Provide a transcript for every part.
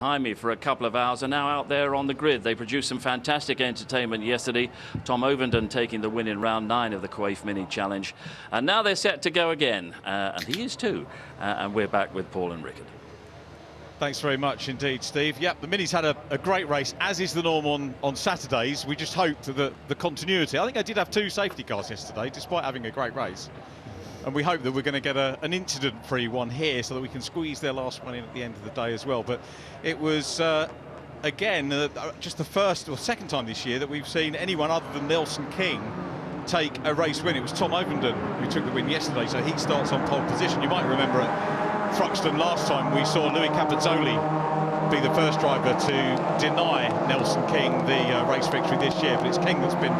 Behind me for a couple of hours are now out there on the grid. They produced some fantastic entertainment yesterday. Tom Ovenden taking the win in round 9 of the Quaife Mini Challenge. And now they're set to go again. And he is too. And we're back with Paul and Rickard. Thanks very much indeed, Steve. Yep, the Minis had a great race, as is the norm on Saturdays. We just hoped that the continuity. I think they did have 2 safety cars yesterday, despite having a great race. And we hope that we're going to get an incident-free one here so that we can squeeze their last one in at the end of the day as well. But it was, again, just the first or second time this year that we've seen anyone other than Nelson King take a race win. It was Tom Ovenden who took the win yesterday, so he starts on pole position. You might remember at Thruxton last time we saw Louis Capozzoli be the first driver to deny Nelson King the race victory this year, but it's King that's been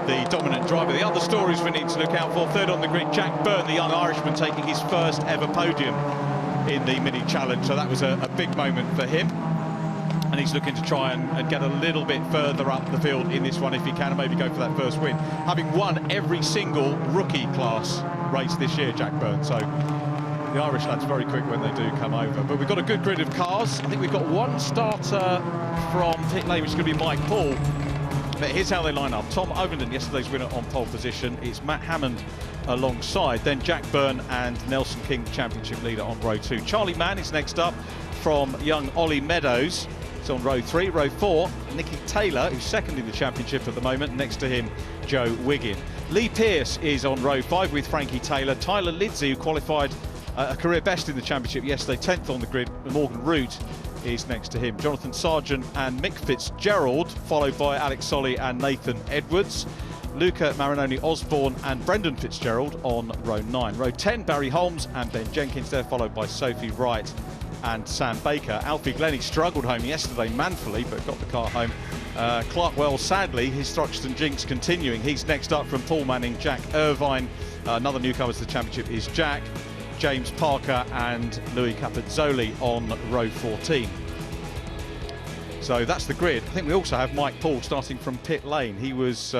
the dominant driver. The other stories we need to look out for: third on the grid, Jack Byrne, the young Irishman, taking his first ever podium in the Mini Challenge, so that was a big moment for him. And he's looking to try and get a little bit further up the field in this one if he can, and maybe go for that first win, having won every single rookie class race this year, Jack Byrne. So the Irish lads very quick when they do come over. But we've got a good grid of cars. I think we've got one starter from pit lane, which is going to be Mike Paul. But here's how they line up. Tom Ovenden, yesterday's winner, on pole position. It's Matt Hammond alongside. Then Jack Byrne and Nelson King, championship leader, on row 2. Charlie Mann is next up from young Ollie Meadows. It's on row 3. Row 4, Nicky Taylor, who's second in the championship at the moment. Next to him, Joe Wiggin. Lee Pearce is on row 5 with Frankie Taylor. Tyler Lidsey, who qualified a career best in the championship yesterday, 10th on the grid. Morgan Root is next to him. Jonathan Sargent and Mick Fitzgerald, followed by Alex Solly and Nathan Edwards. Luca Marinoni Osborne and Brendan Fitzgerald on row 9. Row 10, Barry Holmes and Ben Jenkins there, followed by Sophie Wright and Sam Baker. Alfie Glennie struggled home yesterday manfully, but got the car home. Clark Wells, sadly, his Thruxton jinx continuing. He's next up from Paul Manning, Jack Irvine. Another newcomer to the championship is Jack. James Parker and Louis Capozzoli on row 14. So that's the grid. I think we also have Mike Paul starting from pit lane. He was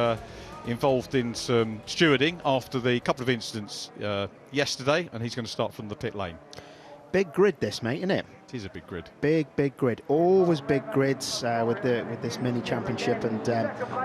involved in some stewarding after the couple of incidents yesterday, and he's going to start from the pit lane. Big grid this, mate, isn't it? It is a big grid. Big grid. Always big grids with this mini championship, and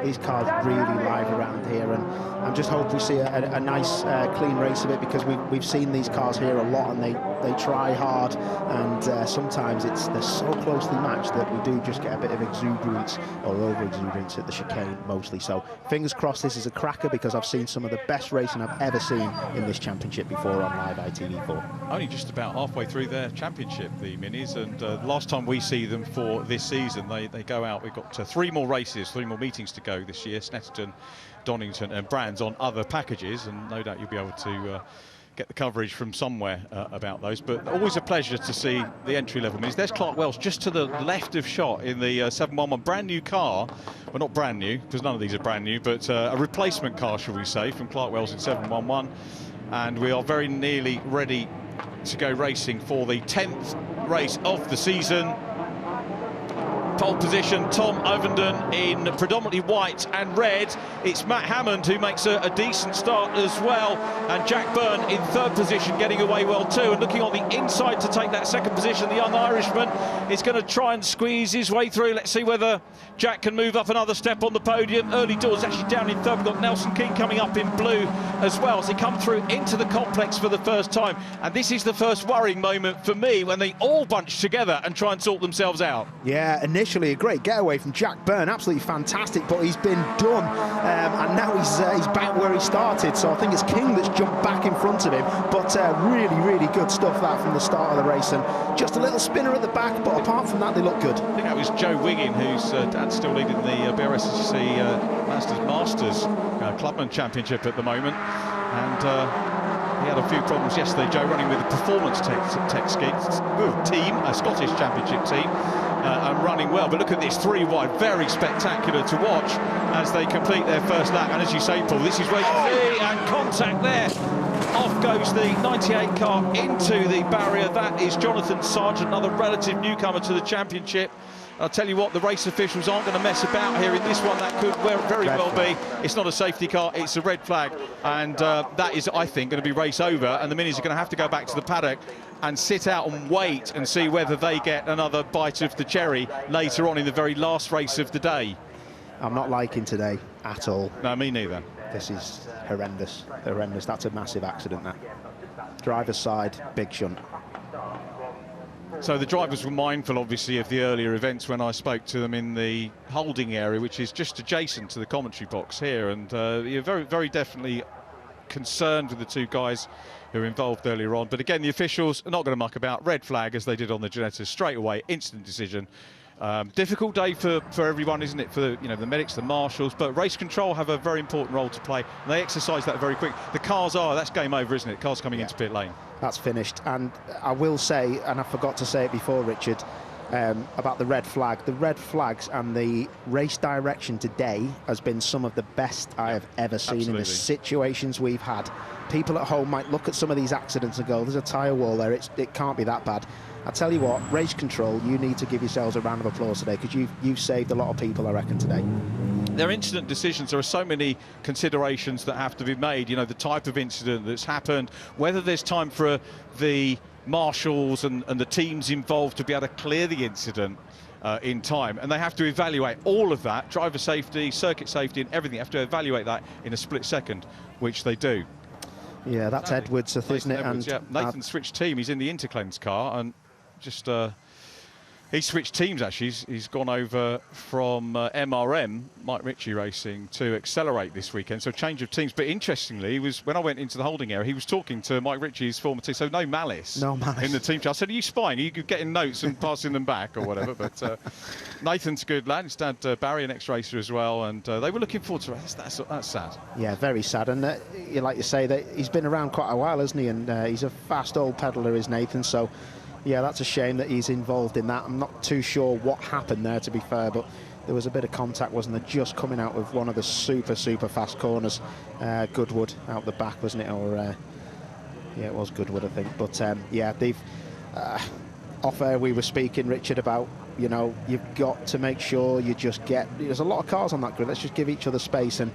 these cars really live around here. And I'm just hoping we see a nice clean race of it, because we've seen these cars here a lot, and they try hard, and sometimes they're so closely matched that we do just get a bit of exuberance or over exuberance at the chicane mostly. So fingers crossed this is a cracker, because I've seen some of the best racing I've ever seen in this championship before on live ITV4. Only just about halfway through their championship, the Minis, and last time we see them for this season, they go out. We've got 3 more races, 3 more meetings to go this year: Snetterton, Donington and Brands on other packages, and no doubt you'll be able to get the coverage from somewhere about those. But always a pleasure to see the entry-level Minis. There's Clark Wells just to the left of shot in the 711, brand new car. Well, not brand new, because none of these are brand new, but a replacement car, shall we say, from Clark Wells in 711. And we are very nearly ready to go racing for the 10th race of the season. Pole position, Tom Ovenden in predominantly white and red. It's Matt Hammond who makes a decent start as well, and Jack Byrne in 3rd position, getting away well too, and looking on the inside to take that 2nd position. The young Irishman is going to try and squeeze his way through. Let's see whether Jack can move up another step on the podium. Early doors actually down in 3rd. We've got Nelson King coming up in blue as well as they come through into the complex for the first time, and this is the first worrying moment for me when they all bunch together and try and sort themselves out. Yeah, initially a great getaway from Jack Byrne, absolutely fantastic, but he's been done, and now he's back where he started. So I think it's King that's jumped back in front of him, but really good stuff that from the start of the race, and just a little spinner at the back, but apart from that they look good. I think that was Joe Wiggin, whose dad's still leading the BRSSC Masters Clubman Championship at the moment, and he had a few problems yesterday. Joe running with a performance tech team, a Scottish championship team, and running well. But look at this 3 wide, very spectacular to watch as they complete their first lap. And as you say, Paul, this is where you see, and contact there. Off goes the 98 car into the barrier. That is Jonathan Sargent, another relative newcomer to the championship. I'll tell you what, the race officials aren't going to mess about here in this one. That could very well be. It's not a safety car, it's a red flag. And that is, I think, going to be race over. And the Minis are going to have to go back to the paddock and sit out and wait and see whether they get another bite of the cherry later on in the very last race of the day. I'm not liking today at all. No, me neither. This is horrendous, horrendous. That's a massive accident there. Driver's side, big shunt. So the drivers were mindful, obviously, of the earlier events when I spoke to them in the holding area, which is just adjacent to the commentary box here, and you're very, very definitely concerned with the two guys who were involved earlier on. But again, the officials are not going to muck about. Red flag, as they did on the Ginettas, straight away, instant decision. Difficult day for everyone, isn't it? For the medics, the marshals, but race control have a very important role to play, and they exercise that very quick. The cars that's game over, isn't it? Cars coming into pit lane. That's finished. And I will say, and I forgot to say it before, Richard, about the red flag. The red flags and the race direction today has been some of the best I have ever seen. Absolutely. In the situations we've had. People at home might look at some of these accidents and go, there's a tyre wall there, it can't be that bad. I tell you what, race control, you need to give yourselves a round of applause today, because you've saved a lot of people, I reckon, today. They're incident decisions. There are so many considerations that have to be made. The type of incident that's happened, whether there's time for the marshals and the teams involved to be able to clear the incident in time, and they have to evaluate all of that, driver safety, circuit safety and everything. They have to evaluate that in a split second, which they do. Yeah, that's Edwards, isn't it? Edwards, and yeah. Nathan switched team. He's in the Interclens car, and just he switched teams actually. He's gone over from MRM, Mike Ritchie Racing, to Accelerate this weekend. So change of teams. But interestingly, when I went into the holding area, he was talking to Mike Ritchie's former team. So no malice in the team. I said, are you spying? Are you getting notes and passing them back or whatever? But Nathan's a good lad. His dad Barry, an ex-racer as well, and they were looking forward to it. That's sad. Yeah, very sad. And like you say, that he's been around quite a while, hasn't he? And he's a fast old peddler, is Nathan. So yeah, that's a shame that he's involved in that. I'm not too sure what happened there, to be fair, but there was a bit of contact, wasn't there, just coming out of one of the super fast corners. Goodwood out the back, wasn't it? Or yeah, it was Goodwood, I think. But yeah, they've off air we were speaking, Richard, about you've got to make sure you just there's a lot of cars on that grid. Let's just give each other space. And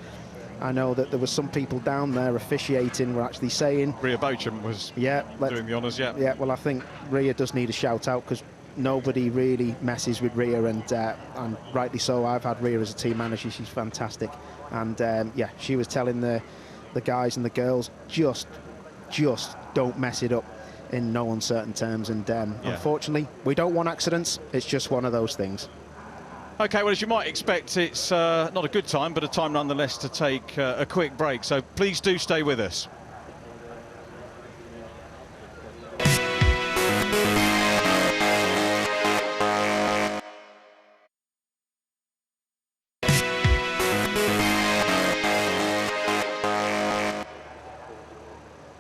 I know that there were some people down there officiating were actually saying... Ria Bochum was doing the honours, yeah. Yeah, well, I think Ria does need a shout-out, because nobody really messes with Ria, and rightly so. I've had Ria as a team manager. She's fantastic. And, yeah, she was telling the guys and the girls, just don't mess it up in no uncertain terms. And, unfortunately, we don't want accidents. It's just one of those things. OK, well, as you might expect, it's not a good time, but a time nonetheless to take a quick break. So please do stay with us.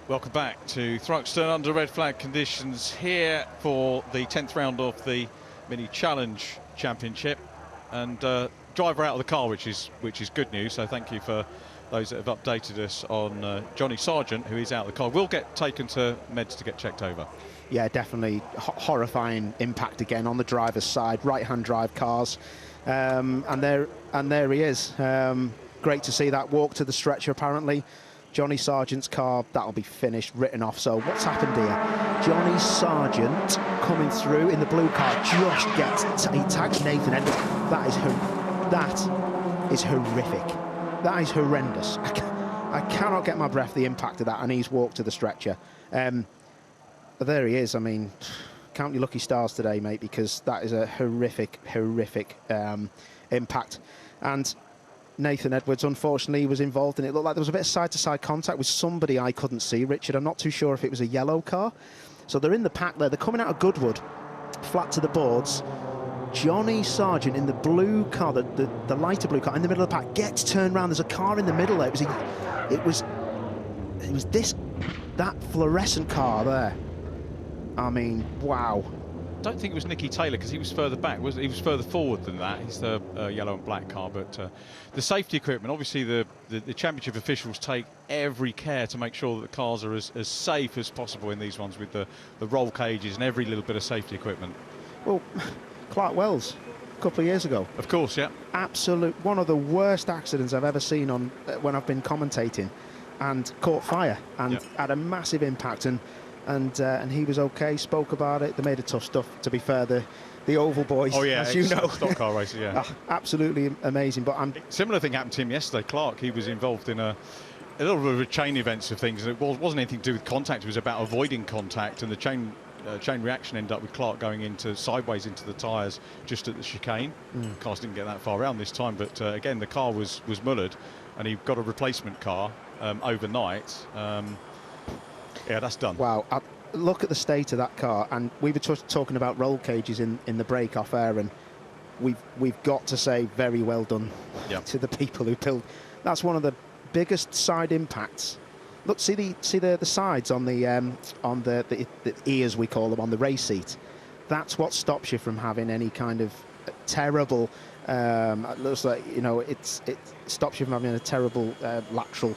Welcome back to Thruxton under red flag conditions here for the 10th round of the Mini Challenge Championship. And driver out of the car, which is good news. So thank you for those that have updated us on Johnny Sargent, who is out of the car. Will get taken to meds to get checked over. Yeah, definitely horrifying impact again on the driver's side, right-hand drive cars, and there he is. Great to see that walk to the stretcher. Apparently, Johnny Sargent's car, that'll be finished, written off. So what's happened here? Johnny Sargent coming through in the blue car just he tags Nathan Edwards. That is horrific. That is horrendous. I cannot get my breath, the impact of that, and he's walked to the stretcher. But there he is. I mean, count your lucky stars today, mate, because that is a horrific impact. And Nathan Edwards, unfortunately, was involved, and it looked like there was a bit of side-to-side contact with somebody I couldn't see, Richard. I'm not too sure if it was a yellow car. So they're in the pack there. They're coming out of Goodwood, flat to the boards. Johnny Sargent in the blue car, the lighter blue car, in the middle of the pack, gets turned around. There's a car in the middle there. It was that fluorescent car there. I mean, wow. I don't think it was Nicky Taylor, because he was further back. He was further forward than that. He's the yellow and black car. But the safety equipment, obviously the championship officials take every care to make sure that the cars are as safe as possible in these ones, with the roll cages and every little bit of safety equipment. Well, Clark Wells, a couple of years ago. Of course, yeah. Absolute, one of the worst accidents I've ever seen when I've been commentating, and caught fire and had a massive impact. And and he was okay. Spoke about it. They made it tough stuff. To be fair, the Oval boys, as you know, stock car races, yeah, absolutely amazing. But similar thing happened to him yesterday. Clark, he was involved in a little bit of a chain events of things, and it wasn't anything to do with contact. It was about avoiding contact, and the chain reaction ended up with Clark going sideways into the tyres just at the chicane. Cars didn't get that far around this time, but again, the car was mullered, and he got a replacement car overnight. Yeah, that's done. Wow. Look at the state of that car, and we were talking about roll cages in the break off air, and we've got to say very well done to the people who built. That's one of the biggest side impacts. Look, see the sides on the ears, we call them, on the race seat. That's what stops you from having any kind of terrible. It looks like, you know, it stops you from having a terrible lateral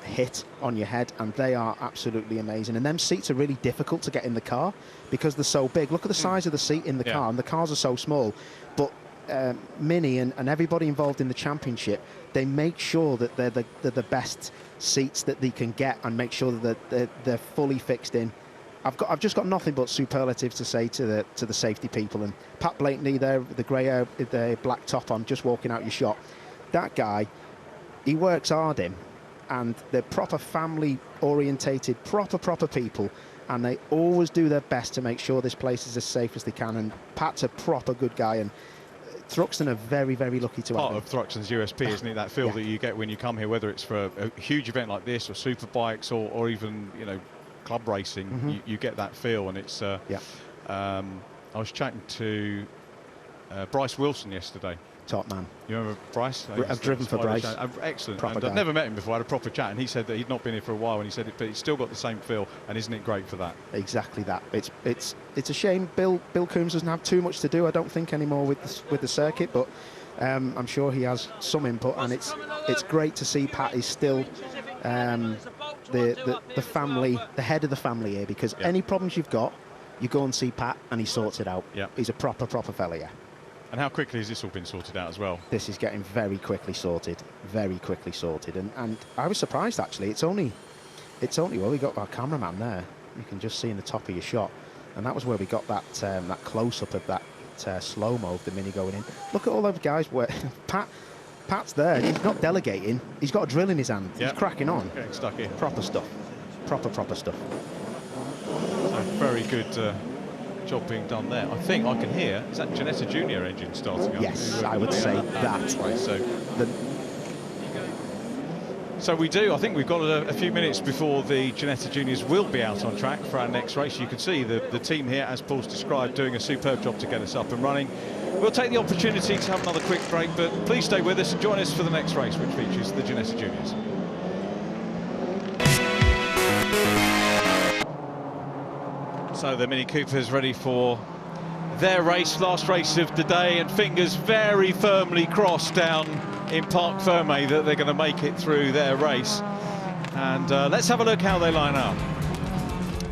hit on your head, and they are absolutely amazing. And them seats are really difficult to get in the car because they're so big. Look at the size of the seat in the car, and the cars are so small. But Mini and everybody involved in the championship, they make sure that they're the best seats that they can get, and make sure that they're fully fixed in. I've just got nothing but superlatives to say to the safety people. And Pat Blakeney there, the grey hair, the black top on, just walking out your shop. That guy, he works hard in. And they're proper family orientated, proper people, and they always do their best to make sure this place is as safe as they can. And Pat's a proper good guy, and Thruxton are very lucky to have him. Part of Thruxton's USP, isn't it, that feel that you get when you come here, whether it's for a huge event like this or super bikes or even, you know, club racing. You get that feel. And it's I was chatting to Bryce Wilson yesterday. Top man. You remember Bryce? I've driven for Bryce. Excellent. Proper and I've never met him before. I had a proper chat, and he said that he'd not been here for a while, and he said but he's still got the same feel, and isn't it great for that? Exactly that. It's a shame Bill Coombs doesn't have too much to do, I don't think, anymore with the circuit, but I'm sure he has some input, and it's great to see Pat is still the family, the head of the family here, because any problems you've got, you go and see Pat and he sorts it out. He's a proper fella, yeah. And how quickly has this all been sorted out as well? This is getting very quickly sorted, and I was surprised actually. It's only well, we got our cameraman there. You can just see in the top of your shot, and that was where we got that that close up of that slow-mo of the Mini going in. Look at all those guys. Where Pat's there. He's not delegating. He's got a drill in his hand. He's cracking on. Getting stuck in. Proper stuff. Proper stuff. So very good job being done there. I think I can hear, is that Janetta Junior engine starting up? Yes, I would say that. So we do. I think we've got a few minutes before the Janetta Juniors will be out on track for our next race. You can see the team here, as Paul's described, doing a superb job to get us up and running. We'll take the opportunity to have another quick break, but please stay with us and join us for the next race, which features the Janetta Juniors. So the Mini Cooper's ready for their race, last race of the day, and fingers very firmly crossed down in Parc Fermé that they're going to make it through their race. And let's have a look how they line up.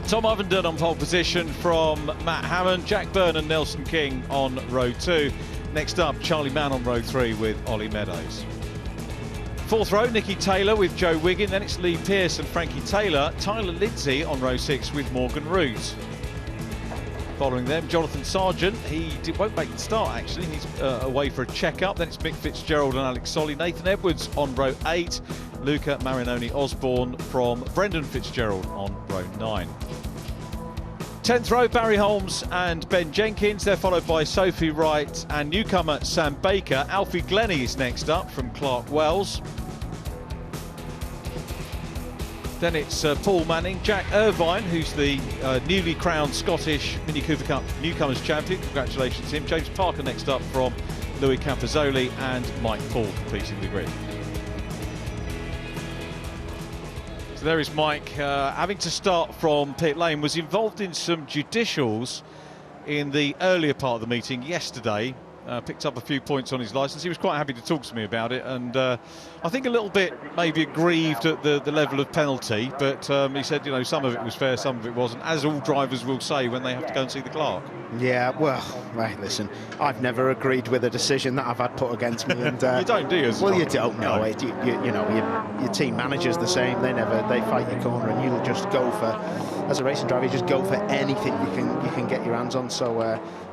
Tom Ovenden on pole position from Matt Hammond, Jack Byrne and Nelson King on row 2. Next up, Charlie Mann on row 3 with Ollie Meadows. Fourth row, Nicky Taylor with Joe Wiggin, then it's Lee Pearce and Frankie Taylor. Tyler Lindsay on row 6 with Morgan Root. Following them, Jonathan Sargent, won't make the start actually, he's away for a check-up. Then it's Mick Fitzgerald and Alex Solly. Nathan Edwards on row 8, Luca Marinoni Osborne from Brendan Fitzgerald on row 9. 10th row, Barry Holmes and Ben Jenkins. They're followed by Sophie Wright and newcomer Sam Baker. Alfie Glennie is next up from Clark Wells. Then it's Paul Manning, Jack Irvine, who's the newly crowned Scottish Mini Cooper Cup Newcomers Champion. Congratulations to him. James Parker next up from Louis Campozzoli, and Mike Paul completing the grid. So there is Mike, having to start from pit lane, was involved in some judicials in the earlier part of the meeting yesterday. Picked up a few points on his licence. He was quite happy to talk to me about it, and I think a little bit maybe aggrieved at the level of penalty, but he said, you know, some of it was fair, some of it wasn't, as all drivers will say when they have to go and see the clerk. Yeah, well, right, listen, I've never agreed with a decision that I've had put against me, and you don't, do you? Well, you don't know it. You know, your team manager's the same. They fight your corner, and you'll just go for as a racing driver, you just go for anything you can get your hands on. So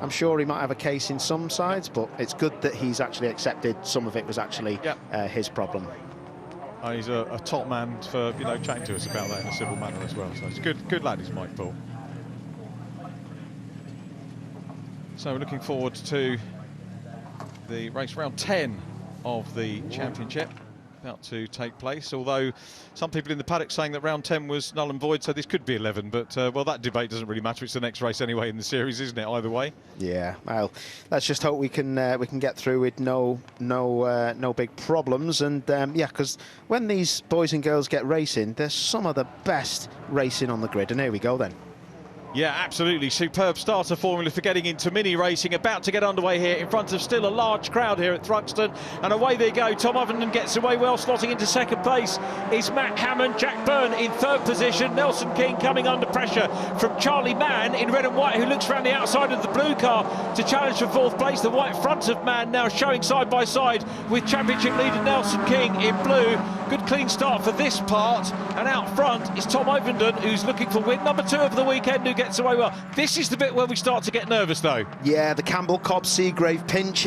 I'm sure he might have a case in some sides, but it's good that he's actually accepted some of it was actually his problem. He's a top man for chatting to us about that in a civil manner as well. So it's good lad, is Mike Paul. So we're looking forward to the race round 10 of the championship about to take place, although some people in the paddock saying that round 10 was null and void, so this could be 11, but well, that debate doesn't really matter. It's the next race anyway in the series, isn't it, either way? Yeah, well, let's just hope we can get through with no big problems. And yeah, because when these boys and girls get racing, there's some of the best racing on the grid. And here we go then. Yeah, absolutely. Superb starter formula for getting into mini racing. About to get underway here in front of still a large crowd here at Thruxton. And away they go. Tom Ovenden gets away well, slotting into second place is Matt Hammond. Jack Byrne in third position. Nelson King coming under pressure from Charlie Mann in red and white, who looks around the outside of the blue car to challenge for fourth place. The white front of Mann now showing side by side with championship leader Nelson King in blue. Good clean start for this part. And out front is Tom Ovenden, who's looking for win number 2 of the weekend, who gets away well. This is the bit where we start to get nervous, though. Yeah, the Campbell Cobb Seagrave pinch.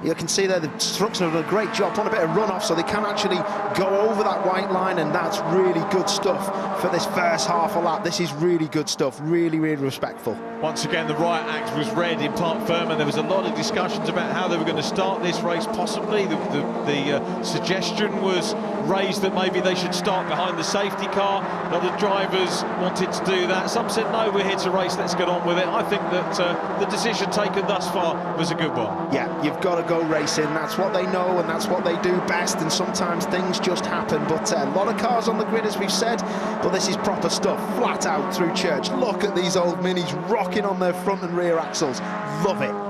You can see there the Thruxton have done a great job on a bit of runoff, so they can actually go over that white line, and that's really good stuff for this first half a lap. This is really good stuff. Really, really respectful. Once again, the riot act was read in Park Ferme, and there was a lot of discussions about how they were going to start this race. Possibly the suggestion was raised that maybe they should start behind the safety car. A lot of drivers wanted to do that. Some said, no, we're here to race, let's get on with it. I think that the decision taken thus far was a good one. Yeah, you've got to go racing. That's what they know and that's what they do best, and sometimes things just happen. But a lot of cars on the grid, as we've said, but this is proper stuff, flat out through church. Look at these old minis rocking on their front and rear axles. Love it.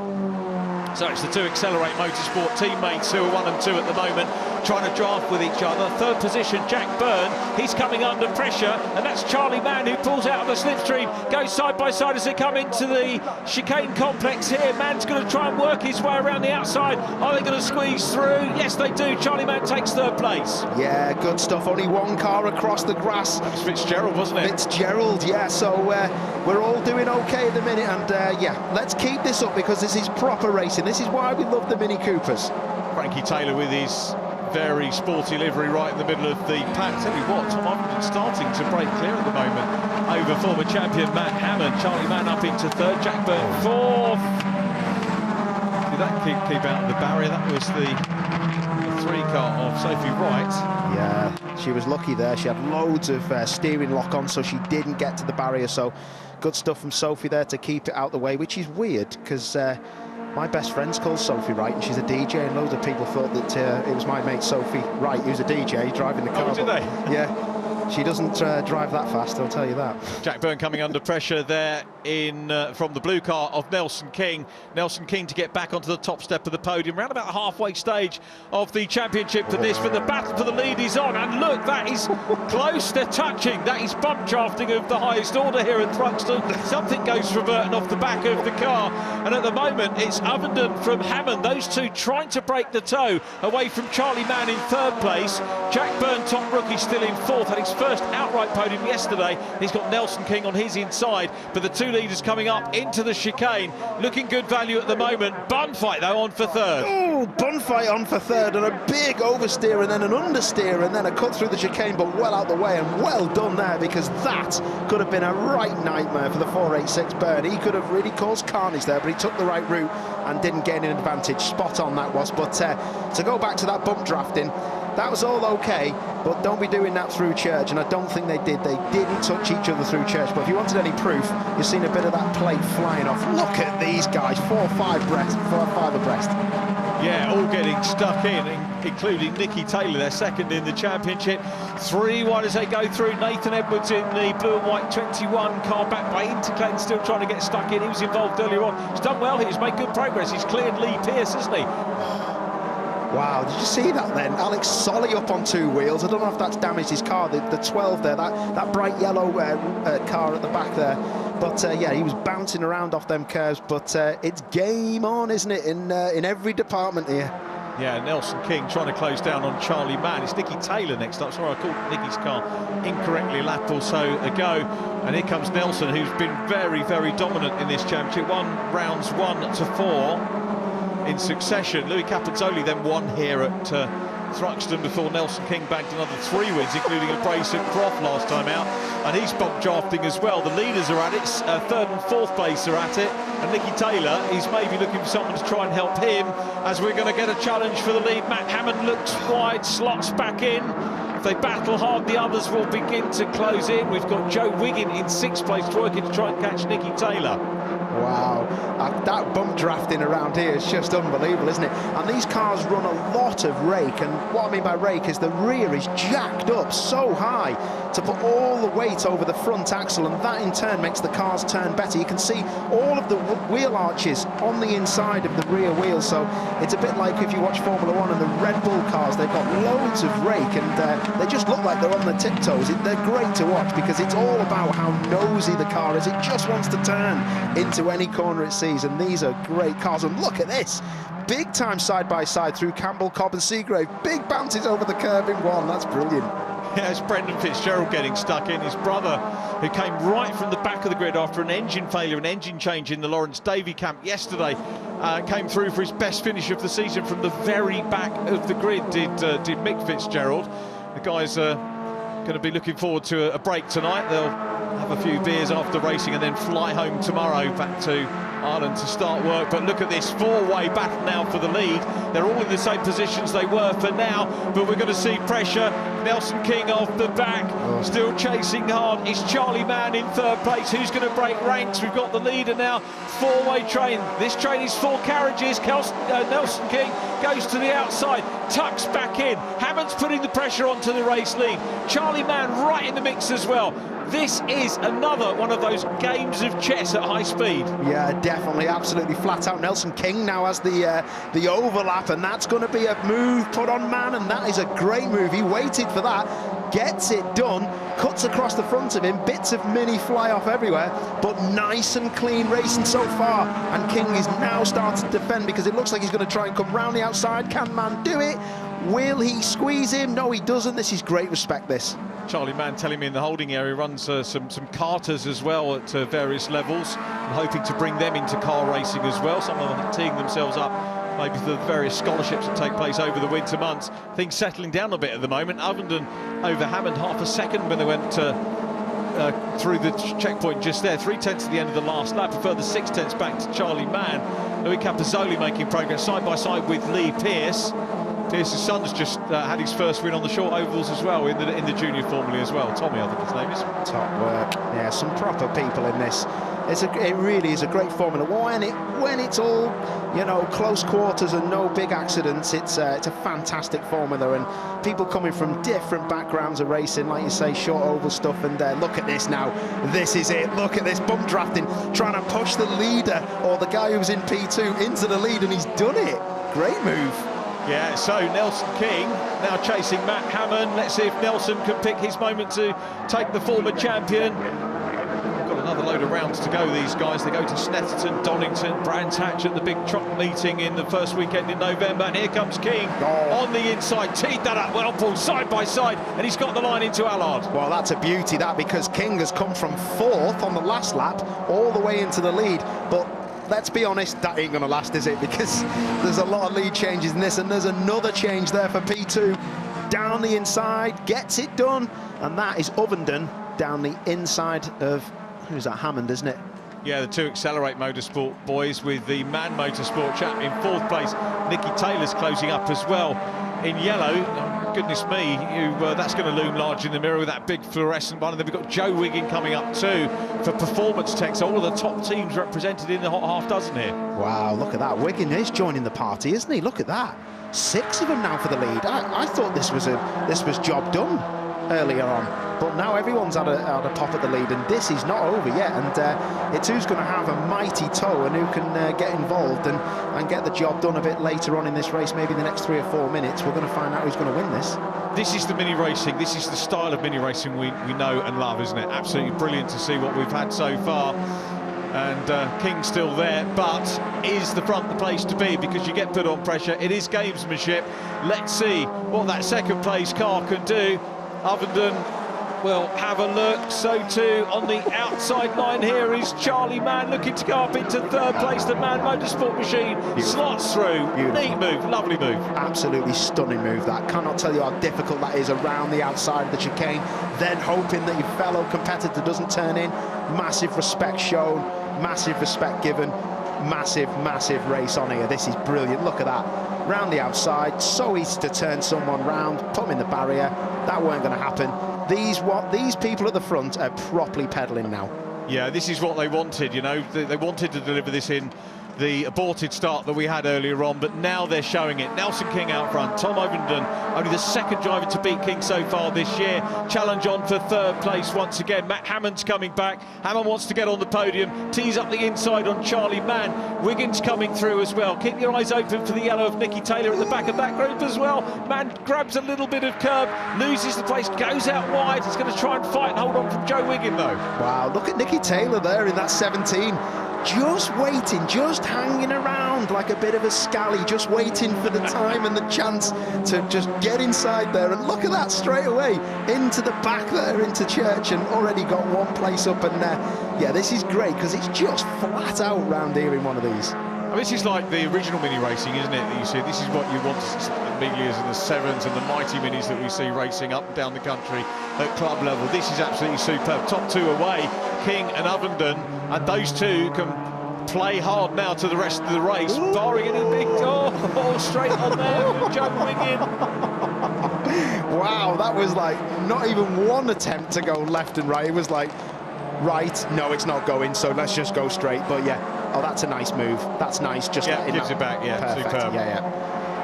So it's the two Accelerate Motorsport teammates who are 1 and 2 at the moment, trying to draft with each other. Third position, Jack Byrne. He's coming under pressure, and that's Charlie Mann, who pulls out of the slipstream, goes side by side as they come into the chicane complex here. Mann's going to try and work his way around the outside. Are they going to squeeze through? Yes, they do. Charlie Mann takes third place. Yeah, good stuff. Only one car across the grass. That was Fitzgerald, wasn't it? Fitzgerald, yeah. So we're all doing okay at the minute, and yeah, let's keep this up because this is proper racing. This is why we love the Mini Coopers. Frankie Taylor with his very sporty livery right in the middle of the pack. Tell you what, Tom Ovenden starting to break clear at the moment over former champion Matt Hammond. Charlie Mann up into third, Jack Byrne fourth. Did that keep out of the barrier? That was the 3 car of Sophie Wright. Yeah, she was lucky there. She had loads of steering lock on, so she didn't get to the barrier. So good stuff from Sophie there to keep it out the way, which is weird because my best friend's called Sophie Wright, and she's a DJ, and loads of people thought that it was my mate Sophie Wright who's a DJ driving the car. Oh, did they? Yeah. She doesn't drive that fast, I'll tell you that. Jack Byrne coming under pressure there from the blue car of Nelson King. Nelson King to get back onto the top step of the podium, around about the halfway stage of the championship for this, but the battle for the lead is on, and look, that is close, they're touching. That is bump drafting of the highest order here at Thruxton. Something goes for Burton off the back of the car, and at the moment it's Ovenden from Hammond, those two trying to break the toe away from Charlie Mann in third place. Jack Byrne, top rookie, still in fourth, had his first outright podium yesterday. He's got Nelson King on his inside, but the two leaders coming up into the chicane, looking good value at the moment. Bun fight though on for third. Oh, bun fight on for third, and a big oversteer and then an understeer and then a cut through the chicane, but well out the way, and well done there, because that could have been a right nightmare for the 486 Byrne. He could have really caused carnage there, but he took the right route and didn't gain an advantage. Spot on that was. But to go back to that bump drafting, that was all okay, but don't be doing that through church, and I don't think they did. They didn't touch each other through church, but if you wanted any proof, you've seen a bit of that plate flying off. Look at these guys, 4-5 abreast. Yeah, all getting stuck in, including Nicky Taylor, their second in the championship. 3-1 as they go through. Nathan Edwards in the blue and white 21 car, back by Interclane, still trying to get stuck in. He was involved earlier on. He's done well here, he's made good progress. He's cleared Lee Pearce, hasn't he? Wow, did you see that then? Alex Solly up on 2 wheels. I don't know if that's damaged his car, the 12 there, that bright yellow car at the back there. But yeah, he was bouncing around off them curves, but it's game on, isn't it, in every department here. Yeah, Nelson King trying to close down on Charlie Mann. It's Nicky Taylor next up. Sorry, I called Nicky's car incorrectly a lap or so ago. And here comes Nelson, who's been very, very dominant in this championship. Won rounds 1 to 4 in succession. Louis Capozzoli then won here at Thruxton before Nelson King bagged another 3 wins, including a brace at Croft last time out, and he's bump drafting as well. The leaders are at it, 3rd and 4th place are at it, and Nicky Taylor, he's maybe looking for someone to try and help him, as we're going to get a challenge for the lead. Matt Hammond looks wide, slots back in. If they battle hard, the others will begin to close in. We've got Joe Wiggin in 6th place, working to try and catch Nicky Taylor. Wow, that bump drafting around here is just unbelievable, isn't it? And these cars run a lot of rake, and what I mean by rake is the rear is jacked up so high to put all the weight over the front axle, and that in turn makes the cars turn better. You can see all of the wheel arches on the inside of the rear wheel, so it's a bit like if you watch Formula 1 and the Red Bull cars, they've got loads of rake, and they just look like they're on their tiptoes. They're great to watch because it's all about how nosy the car is. It just wants to turn into any corner it sees, and these are great cars. And look at this, big time side-by-side through Campbell, Cobb and Seagrave. Big bounces over the curb in one. That's brilliant. Yeah, it's Brendan Fitzgerald getting stuck in. His brother, who came right from the back of the grid after an engine failure, an engine change in the Lawrence Davey camp yesterday, came through for his best finish of the season from the very back of the grid, did Mick Fitzgerald. The guys are going to be looking forward to a break tonight. They'll have a few beers after racing and then fly home tomorrow back to Ireland to start work. But look at this 4-way battle now for the lead. They're all in the same positions they were for now, but we're going to see pressure. Nelson King off the back, still chasing hard. It's Charlie Mann in 3rd place. Who's going to break ranks? We've got the leader now. 4-way train. This train is 4 carriages. Nelson King goes to the outside, tucks back in. Hammond's putting the pressure onto the race lead. Charlie Mann right in the mix as well. This is another one of those games of chess at high speed. Yeah, definitely, absolutely flat out. Nelson King now has the overlap, and that's going to be a move put on Mann, and that is a great move. He waited for that, gets it done, cuts across the front of him, bits of Mini fly off everywhere, but nice and clean racing so far. And King is now starting to defend because it looks like he's going to try and come round the outside. Can Mann do it? Will he squeeze him? No, he doesn't. This is great respect, this. Charlie Mann telling me in the holding area runs some carters as well at various levels, and hoping to bring them into car racing as well. Some of them teeing themselves up maybe for the various scholarships that take place over the winter months. Things settling down a bit at the moment. Ovenden over Hammond half a second when they went through the checkpoint just there. 3/10 at the end of the last lap, a further 6/10 back to Charlie Mann. Louis Capozzoli making progress side by side with Lee Pearce. Pearce's son's just had his first win on the short ovals as well in the junior formula as well. Tommy, I think his name is. Top work. Yeah, some proper people in this. It really is a great formula. When it's all, you know, close quarters and no big accidents, it's a fantastic formula, and people coming from different backgrounds of racing, like you say, short oval stuff. And look at this now. This is it. Look at this bump drafting, trying to push the leader or the guy who's in P2 into the lead, and he's done it. Great move. Yeah, so Nelson King now chasing Matt Hammond. Let's see if Nelson can pick his moment to take the former champion. Got another load of rounds to go, these guys. They go to Snetterton, Donington, Brands Hatch at the big truck meeting in the first weekend in November. And here comes King on the inside. Teed that up well, pulled side by side, and he's got the line into Allard. Well, that's a beauty, that, because King has come from 4th on the last lap all the way into the lead. But let's be honest, that ain't going to last, is it? Because there's a lot of lead changes in this, and there's another change there for P2. Down the inside, gets it done, and that is Ovenden down the inside of, who's that, Hammond, isn't it? Yeah, the 2 Accelerate Motorsport boys, with the Man Motorsport chap in 4th place. Nicky Taylor's closing up as well in yellow. Oh, goodness me, that's going to loom large in the mirror with that big fluorescent one. And then we've got Joe Wiggin coming up too for Performance Tech. So all of the top teams represented in the hot half dozen here. Wow, look at that. Wiggin is joining the party, isn't he? Look at that. 6 of them now for the lead. I thought this was job done earlier on, but now everyone's had a pop at the lead, and this is not over yet. And it's who's going to have a mighty toe and who can get involved and get the job done a bit later on in this race, maybe in the next 3 or 4 minutes. We're going to find out who's going to win this. This is the mini racing. This is the style of mini racing we know and love, isn't it? Absolutely brilliant to see what we've had so far. and King's still there, but is the front the place to be? Because you get put on pressure. It is gamesmanship. Let's see what that second place car can do. Ovenden will have a look. So too on the outside line here is Charlie Mann looking to go up into third place. The Mann Motorsport machine slots through. Neat move, lovely move. Absolutely stunning move that. Cannot tell you how difficult that is around the outside of the chicane, then hoping that your fellow competitor doesn't turn in. Massive respect shown, massive respect given, massive race on here. This is brilliant. Look at that. Round the outside, so easy to turn someone round, put them in the barrier. That weren't going to happen. These people at the front are properly pedalling now. Yeah, this is what they wanted, you know. They wanted to deliver this in the aborted start that we had earlier on, but now they're showing it. Nelson King out front, Tom Ovenden, only the second driver to beat King so far this year. Challenge on for third place once again. Matt Hammond's coming back. Hammond wants to get on the podium, tees up the inside on Charlie Mann. Wiggins coming through as well. Keep your eyes open for the yellow of Nicky Taylor at the back of that group as well. Mann grabs a little bit of curb, loses the place, goes out wide. He's going to try and fight and hold on from Joe Wiggin though. Wow, look at Nicky Taylor there in that 17. Just waiting, just hanging around like a bit of a scally, just waiting for the time and the chance to just get inside there. And look at that straight away, into the back there, into Church, and already got one place up. And yeah, this is great because it's just flat out round here in one of these. I mean, this is like the original mini racing, isn't it, that you see? This is what you want to see, the Emilias and the Sevens and the mighty minis that we see racing up and down the country at club level. This is absolutely superb. Top two away, King and Ovenden, and those two can play hard now to the rest of the race, barring any big straight on there with Joe Wiggin. Wow, that was like not even one attempt to go left and right. It was like, right, no, it's not going, so let's just go straight. But yeah, oh, that's a nice move. That's nice. Just gives it back. Yeah, perfect. superb. Yeah.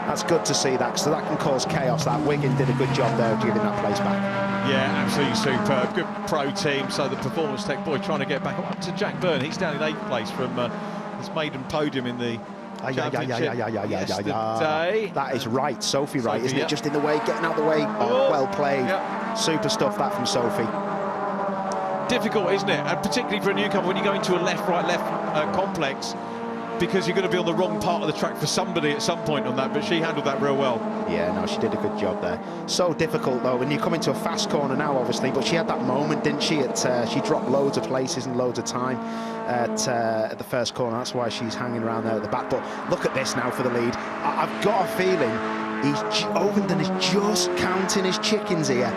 That's good to see that, so that can cause chaos. That Wiggin did a good job there of giving that place back. Yeah, absolutely superb. Good pro team. So the Performance Tech boy trying to get back up to Jack Byrne. He's down in 8th place from his maiden podium in the championship yesterday. That is right, Sophie right, isn't it? Just in the way, getting out the way. Oh, well played. Super stuff that from Sophie. Difficult, isn't it? And particularly for a newcomer when you go into a left complex, because you're going to be on the wrong part of the track for somebody at some point on that, but she handled that real well. Yeah, no, she did a good job there. So difficult though when you come into a fast corner now, obviously, but she had that moment, didn't she? She dropped loads of places and loads of time at the first corner. That's why she's hanging around there at the back. But look at this now for the lead. I've got a feeling Ovenden is just counting his chickens here.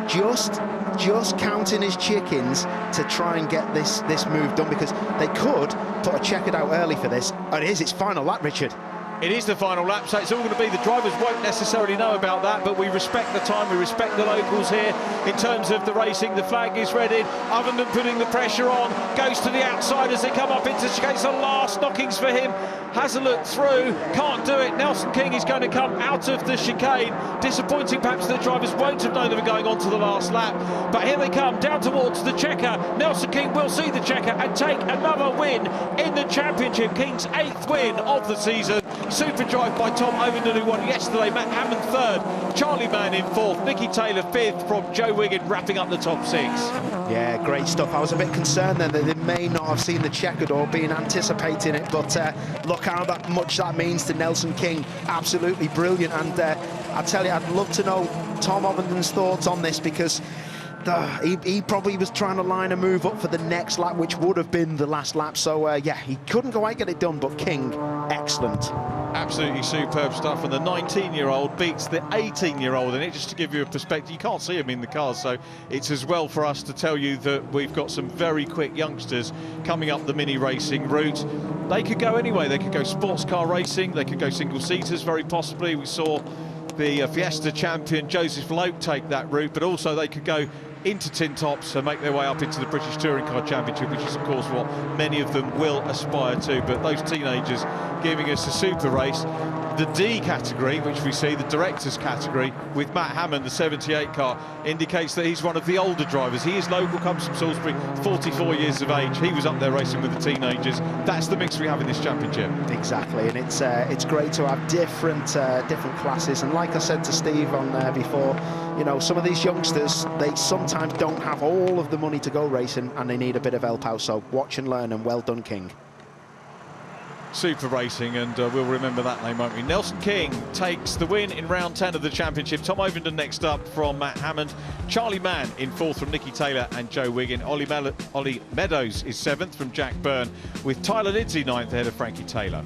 Just counting his chickens to try and get this move done, because they could put a checkered out early for this. And it is its final lap, Richard. It is the final lap, so it's all going to be, the drivers won't necessarily know about that, but we respect the time, we respect the locals here in terms of the racing. The flag is ready. Ovenden putting the pressure on, goes to the outside as they come up into chicane. The last knockings for him. Has a look through, can't do it. Nelson King is going to come out of the chicane. Disappointing, perhaps the drivers won't have known they were going on to the last lap. But here they come, down towards the checker. Nelson King will see the checker and take another win in the championship. King's 8th win of the season. Super drive by Tom Ovenden, who won yesterday. Matt Hammond 3rd. Charlie Mann in 4th. Nicky Taylor 5th, from Joe Wiggin wrapping up the top 6. Yeah, great stuff. I was a bit concerned then that they may not have seen the checkered or been anticipating it, but look how much that means to Nelson King. Absolutely brilliant. And I tell you, I'd love to know Tom Ovenden's thoughts on this, because he probably was trying to line a move up for the next lap, which would have been the last lap. So yeah, he couldn't quite get it done, but King, excellent. Absolutely superb stuff, and the 19-year-old beats the 18-year-old in it. Just to give you a perspective, you can't see him in the cars, so it's as well for us to tell you that we've got some very quick youngsters coming up the mini racing route. They could go anyway. They could go sports car racing, they could go single-seaters very possibly. We saw the Fiesta champion Joseph Lope take that route, but also they could go into tin tops and make their way up into the British Touring Car Championship, which is of course what many of them will aspire to. But those teenagers giving us a super race. The D category, which we see, the directors category, with Matt Hammond, the 78 car, indicates that he's one of the older drivers. He is local, comes from Salisbury, 44 years of age. He was up there racing with the teenagers. That's the mix we have in this championship. Exactly, and it's great to have different classes. And like I said to Steve on before, you know, some of these youngsters, they sometimes sometimes don't have all of the money to go racing and they need a bit of help out. So watch and learn, and well done, King. Super racing, and we'll remember that name, won't we? Nelson King takes the win in round 10 of the championship. Tom Ovenden next up from Matt Hammond. Charlie Mann in 4th from Nicky Taylor and Joe Wiggin. Ollie Meadows is 7th from Jack Byrne, with Tyler Lidsey 9th ahead of Frankie Taylor.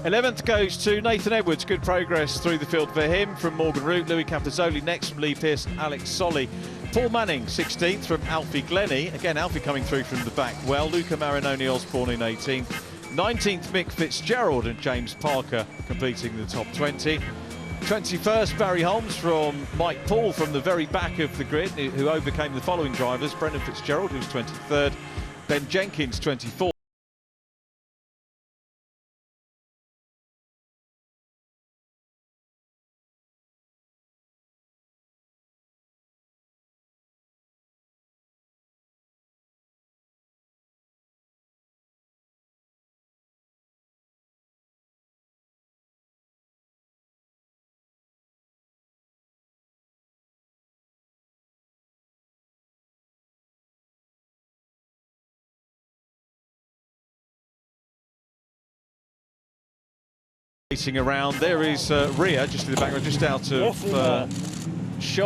11th goes to Nathan Edwards. Good progress through the field for him from Morgan Root. Louis Campazoli next from Lee Pearce and Alex Solly. Paul Manning 16th from Alfie Glennie. Again, Alfie coming through from the back well. Luca Marinoni Osborne in 18th. 19th Mick Fitzgerald and James Parker completing the top 20. 21st Barry Holmes from Mike Paul from the very back of the grid, who overcame the following drivers. Brendan Fitzgerald, who was 23rd. Ben Jenkins 24th. Racing around, there is Ria just in the background, just out of shot.